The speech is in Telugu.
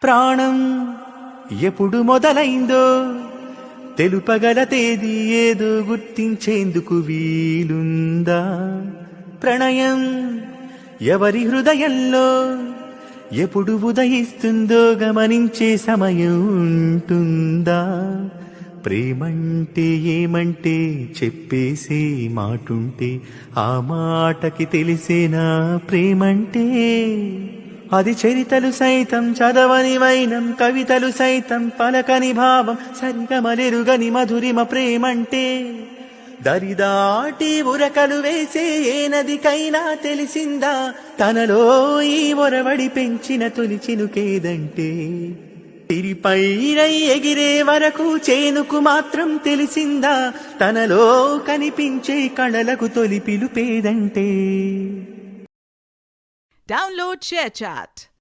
ప్రాణం ఎప్పుడు మొదలైందో తెలుపగల తేదీ ఏదో గుర్తించేందుకు వీలుందా? ప్రణయం ఎవరి హృదయంలో ఎప్పుడు ఉదయిస్తుందో గమనించే సమయం ఉంటుందా? ప్రేమంటే ఏమంటే చెప్పేసే మాటుంటే ఆ మాటకి తెలిసేనా ప్రేమంటే? అది చరితలు సైతం చదవని వైనం, కవితలు సైతం పలకని భావం, సరిగమలెరుగని మధురిమ ప్రేమంటే. దరిదాటి ఉరకలు వేసే ఏ నదికైనా తెలిసిందా తనలో ఈ ఒరవడి పెంచిన తొలి చినుకేదంటే? తిరిపైరై ఎగిరే వరకు చేనుకు మాత్రం తెలిసిందా తనలో కనిపించే కళలకు తొలి పిలుపేదంటే? Download ShareChat.